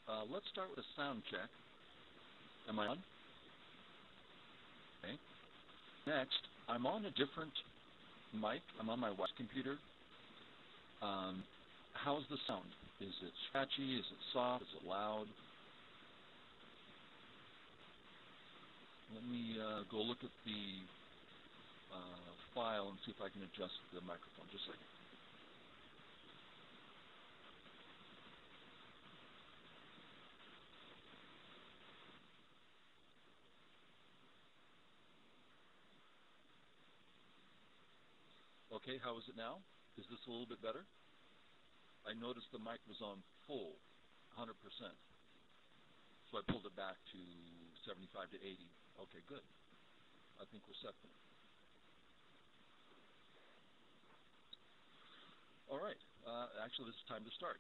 Let's start with a sound check. Am I on? Okay. Next, I'm on a different mic. I'm on my wife's computer. How's the sound? Is it scratchy? Is it soft? Is it loud? Let me go look at the file and see if I can adjust the microphone. Just a second. Okay, how is it now? Is this a little bit better? I noticed the mic was on full, 100%. So I pulled it back to 75 to 80. Okay, good. I think we're set then. All right. Actually, this is time to start.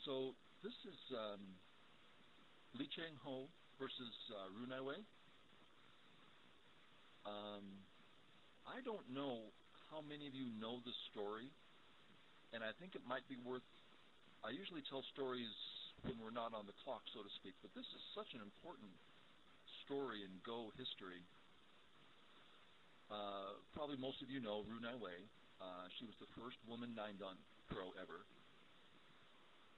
So this is Lee Changho versus Rui Naiwei. I don't know how many of you know this story, and I think it might be worth. I usually tell stories when we're not on the clock, so to speak, but this is such an important story in Go history. Probably most of you know Rui Naiwei. She was the first woman 9-dan pro ever.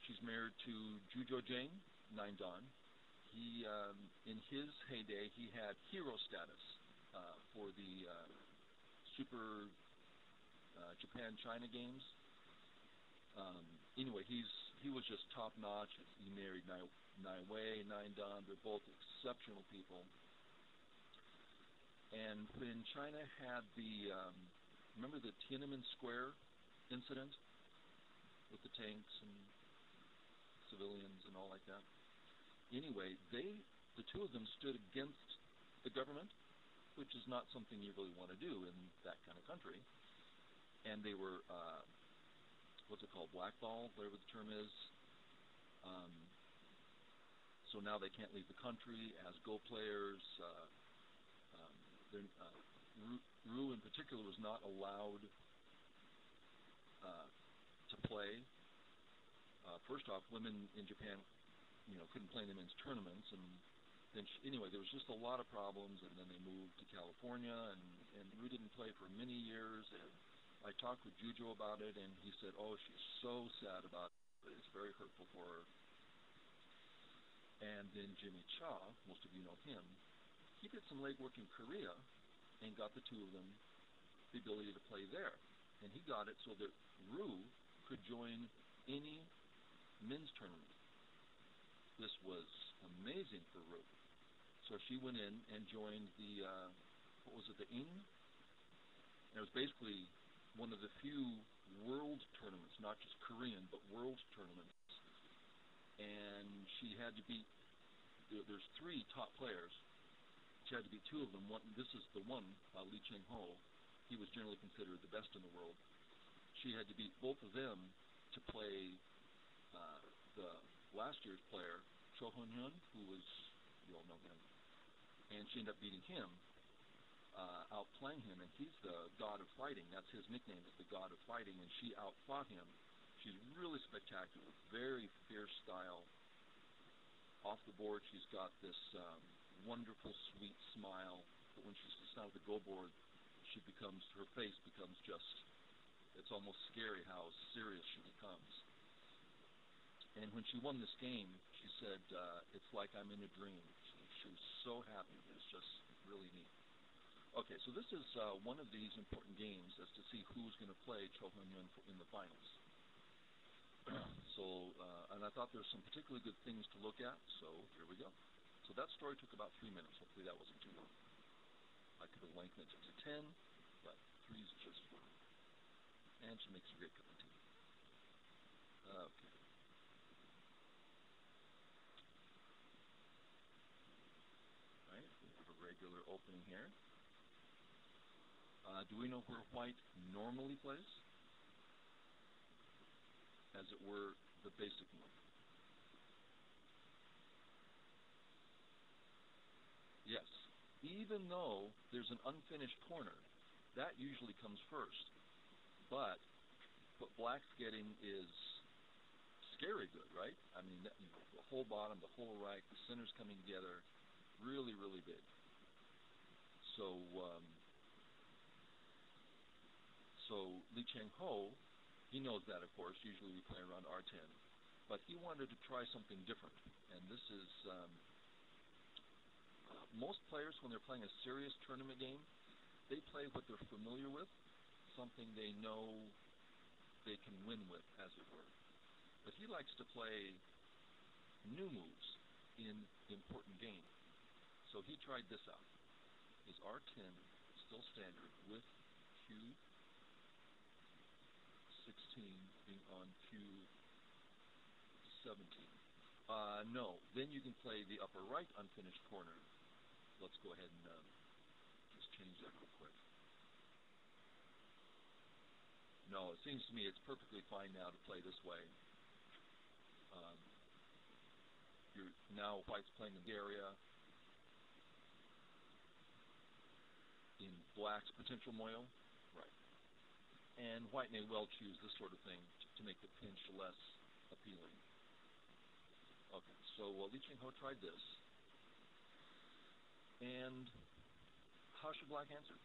She's married to Jujo Jang 9-dan. He, in his heyday, he had hero status for the Super Japan-China games. Anyway, he was just top-notch. He married Naiwei, 9-dan. They're both exceptional people. And when China had the, remember the Tiananmen Square incident with the tanks and civilians and all like that? Anyway, the two of them stood against the government, which is not something you really want to do in that kind of country. And they were, what's it called, blackballed, whatever the term is. So now they can't leave the country as Go players. Rui in particular was not allowed to play. First off, women in Japan, couldn't play in the men's tournaments, and then anyway, there was just a lot of problems, and then they moved to California, and Rui didn't play for many years. And I talked with Jujo about it, and he said, "Oh, she's so sad about it. It's very hurtful for her." And then Jimmy Cha, most of you know him, he did some legwork in Korea and got the two of them the ability to play there. And he got it so that Rui could join any men's tournament. This was amazing for Rui. So she went in and joined the, the ING? And it was basically one of the few world tournaments, not just Korean, but world tournaments. And she had to beat, there's three top players. She had to beat two of them. This is the one, Lee Changho. He was generally considered the best in the world. She had to beat both of them to play the last year's player, Cho Hyun, who was, you all know him. And she ended up beating him, outplaying him, and he's the god of fighting. That's his nickname, is the god of fighting, and she outfought him. She's really spectacular, very fierce style. Off the board, she's got this wonderful, sweet smile, but when she sits down at the Go board, her face becomes just, it's almost scary how serious she becomes. And when she won this game, she said, "It's like I'm in a dream." She was so happy. It's just really neat. Okay, so this is one of these important games as to see who's going to play Cho Hyun in the finals. So, and I thought there's some particularly good things to look at, so here we go. So that story took about 3 minutes. Hopefully that wasn't too long. I could have lengthened it to 10, but 3 is just fine. And she makes a great cup of tea. Okay. All right, we have a regular opening here. Do we know where white normally plays? As it were, the basic move. Yes. Even though there's an unfinished corner, that usually comes first. But what black's getting is scary good, right? I mean, the whole bottom, the whole right, the center's coming together, really, really big. So, Lee Changho, he knows that, of course. Usually we play around R10, but he wanted to try something different. And this is most players, when they're playing a serious tournament game, they play what they're familiar with, something they know they can win with, as it were. But he likes to play new moves in important games. So he tried this out. Is R10 still standard with Q16 being on Q17? No. Then you can play the upper right unfinished corner. Let's go ahead and just change that real quick. No, it seems to me it's perfectly fine now to play this way. Now white's playing in the area. In black's potential moil. Right. And white may well choose this sort of thing to make the pinch less appealing. Okay, so Lee Changho tried this. And how should black answer?